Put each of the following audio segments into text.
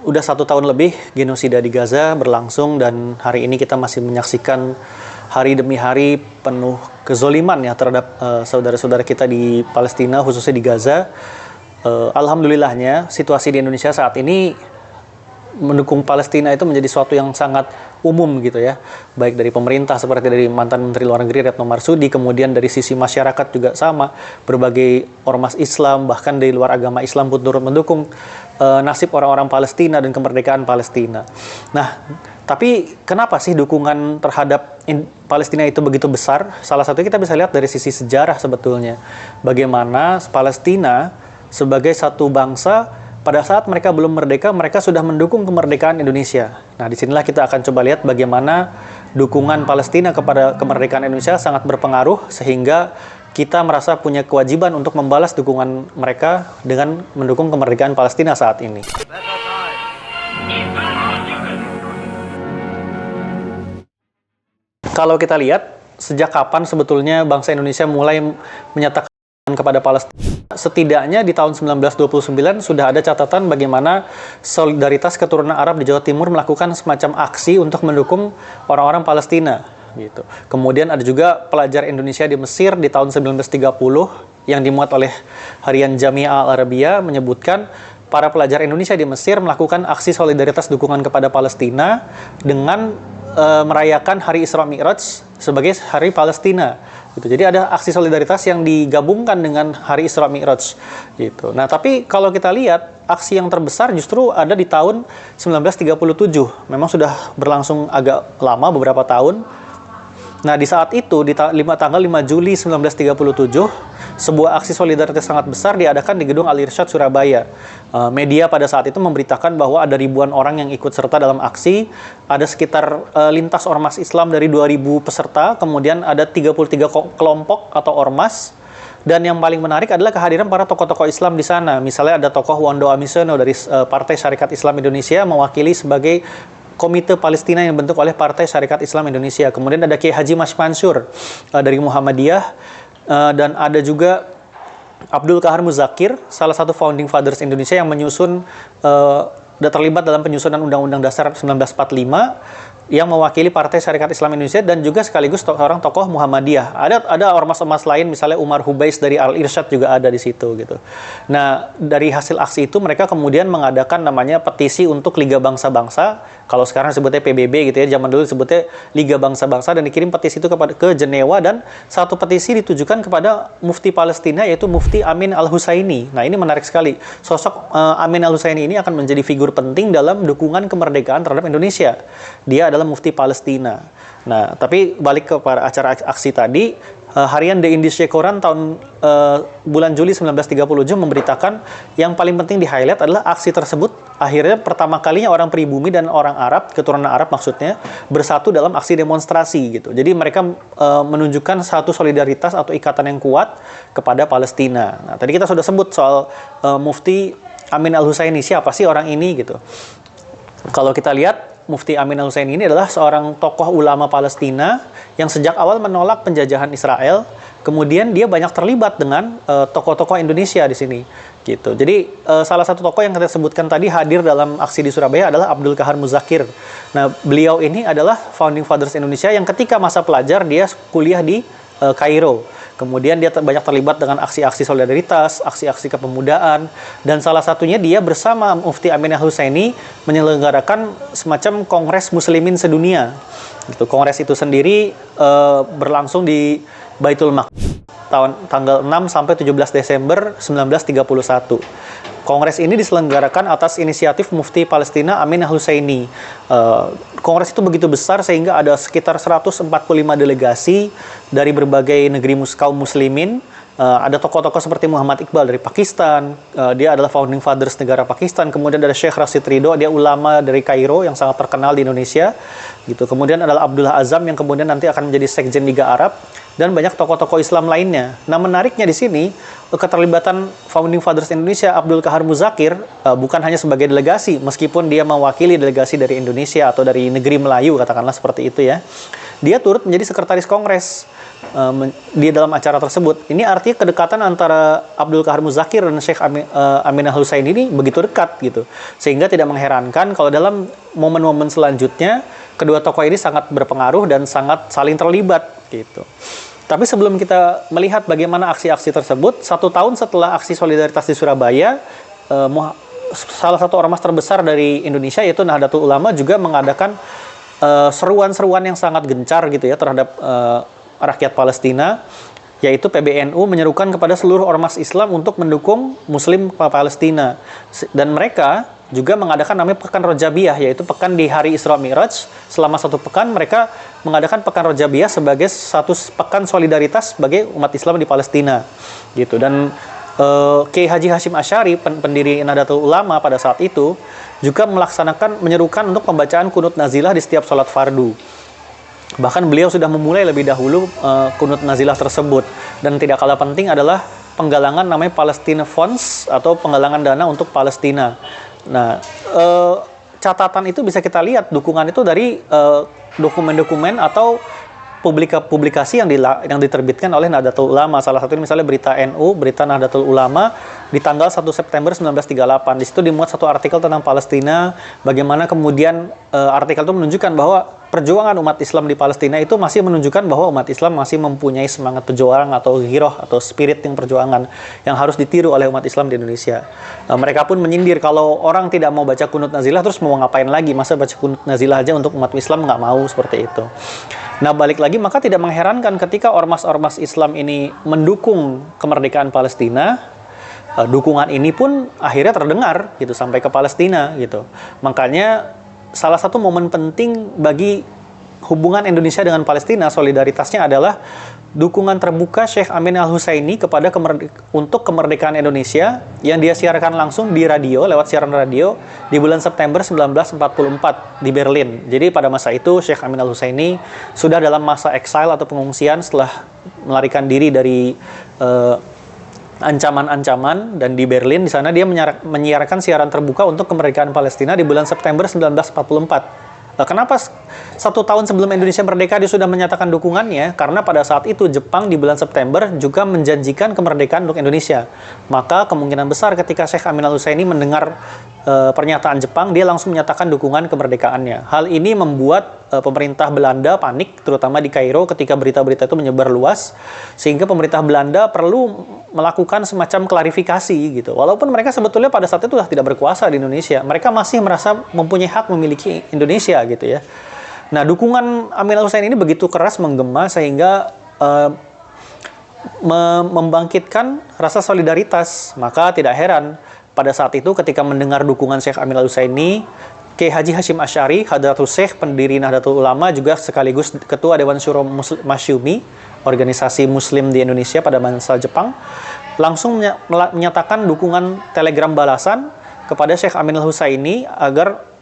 Udah 1 tahun lebih genosida di Gaza berlangsung dan hari ini kita masih menyaksikan hari demi hari penuh kezoliman ya terhadap saudara-saudara kita di Palestina, khususnya di Gaza. Alhamdulillahnya situasi di Indonesia saat ini mendukung Palestina itu menjadi suatu yang sangat umum gitu ya, baik dari pemerintah seperti dari mantan Menteri Luar Negeri Retno Marsudi, kemudian dari sisi masyarakat juga sama, berbagai ormas Islam bahkan dari luar agama Islam pun turut mendukung nasib orang-orang Palestina dan kemerdekaan Palestina. Nah, tapi kenapa sih dukungan terhadap Palestina itu begitu besar? Salah satunya kita bisa lihat dari sisi sejarah sebetulnya, bagaimana Palestina sebagai satu bangsa pada saat mereka belum merdeka, mereka sudah mendukung kemerdekaan Indonesia. Nah, disinilah kita akan coba lihat bagaimana dukungan Palestina kepada kemerdekaan Indonesia sangat berpengaruh, sehingga kita merasa punya kewajiban untuk membalas dukungan mereka dengan mendukung kemerdekaan Palestina saat ini. Kalau kita lihat, sejak kapan sebetulnya bangsa Indonesia mulai menyatakan kepada Palestina? Setidaknya di tahun 1929 sudah ada catatan bagaimana solidaritas keturunan Arab di Jawa Timur melakukan semacam aksi untuk mendukung orang-orang Palestina gitu. Kemudian ada juga pelajar Indonesia di Mesir di tahun 1930 yang dimuat oleh harian Jamiah Al-Arabiyah menyebutkan para pelajar Indonesia di Mesir melakukan aksi solidaritas dukungan kepada Palestina dengan merayakan Hari Isra Mi'raj sebagai Hari Palestina. Gitu. Jadi ada aksi solidaritas yang digabungkan dengan Hari Isra Mi'raj. Gitu. Nah, tapi kalau kita lihat aksi yang terbesar justru ada di tahun 1937. Memang sudah berlangsung agak lama, beberapa tahun. Nah, di saat itu, di tanggal 5 Juli 1937, sebuah aksi solidaritas sangat besar diadakan di Gedung Al-Irsyad, Surabaya. Media pada saat itu memberitakan bahwa ada ribuan orang yang ikut serta dalam aksi. Ada sekitar lintas ormas Islam dari 2.000 peserta, kemudian ada 33 kelompok atau ormas. Dan yang paling menarik adalah kehadiran para tokoh-tokoh Islam di sana. Misalnya ada tokoh Wando Amisono dari Partai Syarikat Islam Indonesia mewakili sebagai Komite Palestina yang dibentuk oleh Partai Syarikat Islam Indonesia. Kemudian ada Kiai Haji Mas Mansur dari Muhammadiyah, dan ada juga Abdul Kahar Muzakir, salah satu founding fathers Indonesia yang menyusun dan terlibat dalam penyusunan Undang-Undang Dasar 1945 yang mewakili Partai Syarikat Islam Indonesia dan juga sekaligus seorang tokoh Muhammadiyah. Ada ormas-ormas lain, misalnya Umar Hubais dari Al-Irsyad juga ada di situ gitu. Nah, dari hasil aksi itu mereka kemudian mengadakan namanya petisi untuk Liga Bangsa-Bangsa. Kalau sekarang sebutnya PBB gitu ya, zaman dulu sebutnya Liga Bangsa-Bangsa, dan dikirim petisi itu ke Jenewa, dan satu petisi ditujukan kepada Mufti Palestina yaitu Mufti Amin Al-Husaini. Nah, ini menarik sekali. Sosok Amin Al-Husaini ini akan menjadi figur penting dalam dukungan kemerdekaan terhadap Indonesia. Dia adalah Mufti Palestina. Nah, tapi balik kepada acara aksi tadi, harian The Indische Koran tahun bulan Juli 1937 memberitakan yang paling penting di highlight adalah aksi tersebut akhirnya pertama kalinya orang pribumi dan orang Arab, keturunan Arab maksudnya, bersatu dalam aksi demonstrasi gitu. Jadi mereka menunjukkan satu solidaritas atau ikatan yang kuat kepada Palestina. Nah, tadi kita sudah sebut soal Mufti Amin Al-Husaini, siapa sih orang ini gitu. Kalau kita lihat, Mufti Amin Al-Husaini ini adalah seorang tokoh ulama Palestina yang sejak awal menolak penjajahan Israel. Kemudian dia banyak terlibat dengan tokoh-tokoh Indonesia di sini, gitu. Jadi salah satu tokoh yang kita sebutkan tadi hadir dalam aksi di Surabaya adalah Abdul Kahar Muzakir. Nah, beliau ini adalah founding fathers Indonesia yang ketika masa pelajar dia kuliah di Kairo. Kemudian dia banyak terlibat dengan aksi-aksi solidaritas, aksi-aksi kepemudaan, dan salah satunya dia bersama Mufti Amin Al-Husaini menyelenggarakan semacam Kongres Muslimin Sedunia. Gitu. Kongres itu sendiri berlangsung di Baitul Maqdis tanggal 6 sampai 17 Desember 1931. Kongres ini diselenggarakan atas inisiatif Mufti Palestina Amin Al-Husaini. Kongres itu begitu besar sehingga ada sekitar 145 delegasi dari berbagai negeri kaum muslimin. Ada tokoh-tokoh seperti Muhammad Iqbal dari Pakistan, dia adalah founding fathers negara Pakistan. Kemudian ada Syekh Rashid Ridho, dia ulama dari Kairo yang sangat terkenal di Indonesia. Gitu. Kemudian adalah Abdullah Azam yang kemudian nanti akan menjadi Sekjen Liga Arab, dan banyak tokoh-tokoh Islam lainnya. Nah, menariknya di sini keterlibatan founding fathers Indonesia Abdul Kahar Muzakir bukan hanya sebagai delegasi, meskipun dia mewakili delegasi dari Indonesia atau dari negeri Melayu, katakanlah seperti itu ya. Dia turut menjadi sekretaris Kongres. di dalam acara tersebut. Ini artinya kedekatan antara Abdul Qahar Muzakir dan Syekh Amin Al-Husaini ini begitu dekat gitu. Sehingga tidak mengherankan kalau dalam momen-momen selanjutnya kedua tokoh ini sangat berpengaruh dan sangat saling terlibat gitu. Tapi sebelum kita melihat bagaimana aksi-aksi tersebut, 1 tahun setelah aksi solidaritas di Surabaya, salah satu ormas terbesar dari Indonesia yaitu Nahdlatul Ulama juga mengadakan seruan-seruan yang sangat gencar gitu ya terhadap rakyat Palestina, yaitu PBNU menyerukan kepada seluruh ormas Islam untuk mendukung Muslim Palestina, dan mereka juga mengadakan namanya Pekan Rojabiyah, yaitu pekan di hari Isra Mi'raj. Selama 1 pekan mereka mengadakan Pekan Rojabiyah sebagai satu pekan solidaritas sebagai umat Islam di Palestina gitu. Dan Kiai Haji Hashim Asy'ari, pendiri Nahdlatul Ulama pada saat itu, juga menyerukan untuk pembacaan kunut nazilah di setiap sholat fardu. Bahkan beliau sudah memulai lebih dahulu kunut nazilah tersebut. Dan tidak kalah penting adalah penggalangan namanya Palestine Funds atau penggalangan dana untuk Palestina. Nah, catatan itu bisa kita lihat dukungan itu dari dokumen-dokumen atau publikasi yang diterbitkan oleh Nahdlatul Ulama. Salah satunya misalnya berita NU, berita Nahdlatul Ulama di tanggal 1 September 1938. Di situ dimuat satu artikel tentang Palestina, bagaimana kemudian artikel itu menunjukkan bahwa perjuangan umat Islam di Palestina itu masih menunjukkan bahwa umat Islam masih mempunyai semangat perjuangan atau giroh atau spirit yang perjuangan yang harus ditiru oleh umat Islam di Indonesia. Mereka pun menyindir kalau orang tidak mau baca kunut nazilah terus mau ngapain lagi, masa baca kunut nazilah aja untuk umat Islam, nggak mau seperti itu. Nah, balik lagi, maka tidak mengherankan ketika ormas-ormas Islam ini mendukung kemerdekaan Palestina, dukungan ini pun akhirnya terdengar gitu sampai ke Palestina gitu. Makanya salah satu momen penting bagi hubungan Indonesia dengan Palestina, solidaritasnya adalah dukungan terbuka Syekh Amin Al-Husaini kepada untuk kemerdekaan Indonesia yang dia siarkan langsung di radio, lewat siaran radio di bulan September 1944 di Berlin. Jadi pada masa itu Syekh Amin Al-Husaini sudah dalam masa exile atau pengungsian setelah melarikan diri dari ancaman-ancaman, dan di Berlin di sana dia menyiarkan siaran terbuka untuk kemerdekaan Palestina di bulan September 1944. Kenapa 1 tahun sebelum Indonesia merdeka dia sudah menyatakan dukungannya? Karena pada saat itu Jepang di bulan September juga menjanjikan kemerdekaan untuk Indonesia. Maka kemungkinan besar ketika Syekh Amin Al-Husaini mendengar pernyataan Jepang, dia langsung menyatakan dukungan kemerdekaannya. Hal ini membuat pemerintah Belanda panik, terutama di Kairo ketika berita-berita itu menyebar luas, sehingga pemerintah Belanda perlu melakukan semacam klarifikasi gitu. Walaupun mereka sebetulnya pada saat itu sudah tidak berkuasa di Indonesia, mereka masih merasa mempunyai hak memiliki Indonesia gitu ya. Nah, dukungan Amin Al-Husaini ini begitu keras menggema sehingga membangkitkan rasa solidaritas. Maka tidak heran pada saat itu ketika mendengar dukungan Syekh Amin Al-Husaini, Kiai Haji Hashim Asy'ari, Hadratus Syekh, pendiri Nahdlatul Ulama, juga sekaligus Ketua Dewan Syuro Masyumi, organisasi Muslim di Indonesia pada masa Jepang, langsung menyatakan dukungan telegram balasan kepada Syekh Amin Al-Husaini agar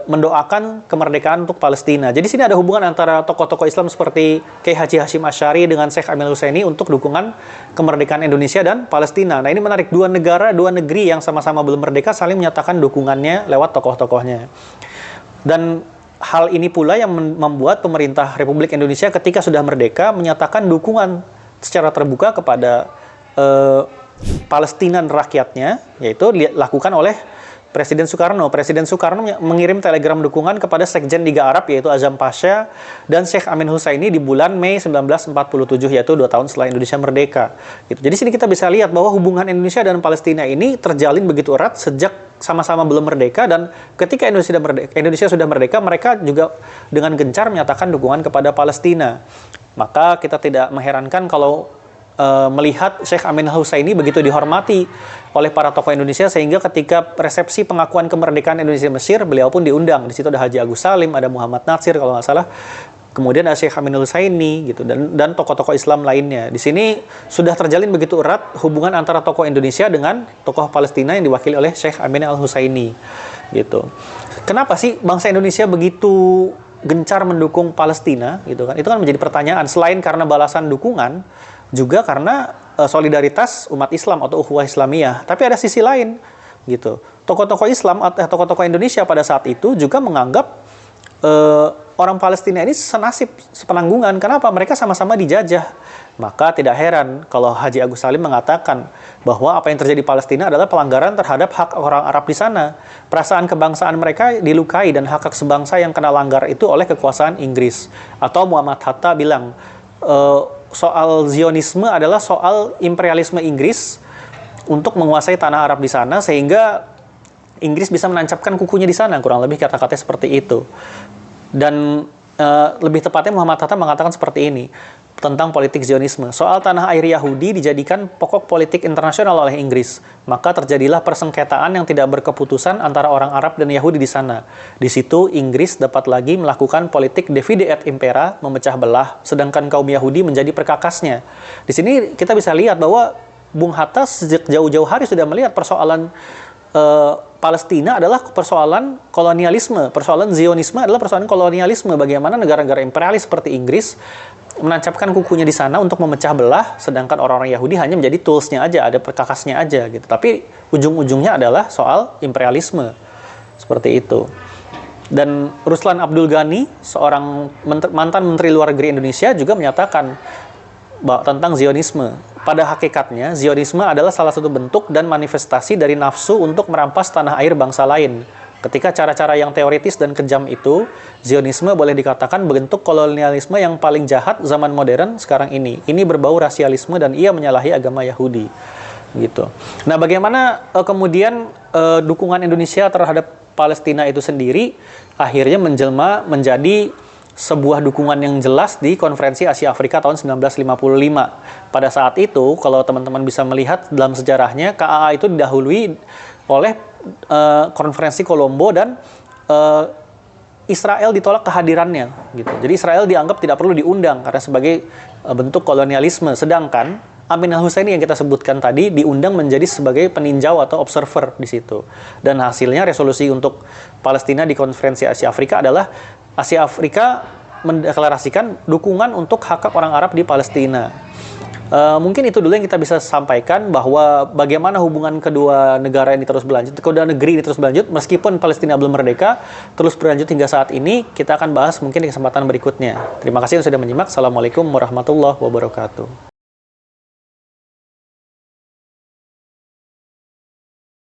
mendoakan kemerdekaan untuk Palestina. Jadi sini ada hubungan antara tokoh-tokoh Islam seperti Kiai Haji Hashim Asy'ari dengan Syekh Amin Al-Husaini untuk dukungan kemerdekaan Indonesia dan Palestina. Nah, ini menarik, dua negeri yang sama-sama belum merdeka saling menyatakan dukungannya lewat tokoh-tokohnya. Dan hal ini pula yang membuat pemerintah Republik Indonesia ketika sudah merdeka menyatakan dukungan secara terbuka kepada Palestina dan rakyatnya, yaitu dilakukan oleh Presiden Soekarno. Presiden Soekarno mengirim telegram dukungan kepada Sekjen Liga Arab yaitu Azam Pasha dan Syekh Amin Husaini di bulan Mei 1947, yaitu 2 tahun setelah Indonesia merdeka. Gitu. Jadi sini kita bisa lihat bahwa hubungan Indonesia dan Palestina ini terjalin begitu erat sejak sama-sama belum merdeka, dan ketika Indonesia sudah merdeka, mereka juga dengan gencar menyatakan dukungan kepada Palestina. Maka kita tidak mengherankan kalau melihat Syekh Amin Al-Husaini begitu dihormati oleh para tokoh Indonesia, sehingga ketika resepsi pengakuan kemerdekaan Indonesia Mesir, beliau pun diundang. Di situ ada Haji Agus Salim, ada Muhammad Natsir kalau nggak salah, kemudian ada Syekh Amin Al-Husaini gitu, dan tokoh-tokoh Islam lainnya. Di sini sudah terjalin begitu erat hubungan antara tokoh Indonesia dengan tokoh Palestina yang diwakili oleh Syekh Amin Al-Husaini gitu. Kenapa sih bangsa Indonesia begitu gencar mendukung Palestina gitu kan? Itu kan menjadi pertanyaan. Selain karena balasan dukungan, juga karena solidaritas umat Islam atau ukhuwah Islamiyah. Tapi ada sisi lain gitu. Tokoh-tokoh Islam atau tokoh-tokoh Indonesia pada saat itu juga menganggap orang Palestina ini senasib, sepenanggungan. Kenapa? Mereka sama-sama dijajah. Maka tidak heran kalau Haji Agus Salim mengatakan bahwa apa yang terjadi di Palestina adalah pelanggaran terhadap hak orang Arab di sana. Perasaan kebangsaan mereka dilukai dan hak-hak sebangsa yang kena langgar itu oleh kekuasaan Inggris. Atau Muhammad Hatta bilang, soal Zionisme adalah soal imperialisme Inggris untuk menguasai tanah Arab di sana, sehingga Inggris bisa menancapkan kukunya di sana, kurang lebih kata-katanya seperti itu. Dan lebih tepatnya Muhammad Hatta mengatakan seperti ini tentang politik Zionisme. Soal tanah air Yahudi dijadikan pokok politik internasional oleh Inggris. Maka terjadilah persengketaan yang tidak berkeputusan antara orang Arab dan Yahudi di sana. Di situ Inggris dapat lagi melakukan politik divide et impera, memecah belah, sedangkan kaum Yahudi menjadi perkakasnya. Di sini kita bisa lihat bahwa Bung Hatta sejak jauh-jauh hari sudah melihat persoalan Palestina adalah persoalan kolonialisme. Persoalan Zionisme adalah persoalan kolonialisme. Bagaimana negara-negara imperialis seperti Inggris menancapkan kukunya di sana untuk memecah belah, sedangkan orang-orang Yahudi hanya menjadi toolsnya aja, ada perkakasnya aja gitu. Tapi ujung-ujungnya adalah soal imperialisme. Seperti itu. Dan Ruslan Abdul Ghani, seorang mantan Menteri Luar Negeri Indonesia, juga menyatakan tentang Zionisme. Pada hakikatnya, Zionisme adalah salah satu bentuk dan manifestasi dari nafsu untuk merampas tanah air bangsa lain. Ketika cara-cara yang teoritis dan kejam itu, Zionisme boleh dikatakan bentuk kolonialisme yang paling jahat zaman modern sekarang ini. Ini berbau rasialisme dan ia menyalahi agama Yahudi. Gitu. Nah, bagaimana kemudian dukungan Indonesia terhadap Palestina itu sendiri akhirnya menjelma menjadi sebuah dukungan yang jelas di Konferensi Asia Afrika tahun 1955. Pada saat itu, kalau teman-teman bisa melihat dalam sejarahnya, KAA itu didahului oleh Konferensi Kolombo dan Israel ditolak kehadirannya. Gitu. Jadi Israel dianggap tidak perlu diundang karena sebagai bentuk kolonialisme. Sedangkan Amin al-Husseini yang kita sebutkan tadi diundang menjadi sebagai peninjau atau observer di situ. Dan hasilnya resolusi untuk Palestina di Konferensi Asia Afrika adalah Asia Afrika mendeklarasikan dukungan untuk hak-hak orang Arab di Palestina. Mungkin itu dulu yang kita bisa sampaikan, bahwa bagaimana hubungan kedua negara ini terus berlanjut, kedua negeri ini terus berlanjut, meskipun Palestina belum merdeka, terus berlanjut hingga saat ini. Kita akan bahas mungkin di kesempatan berikutnya. Terima kasih yang sudah menyimak. Assalamualaikum warahmatullahi wabarakatuh.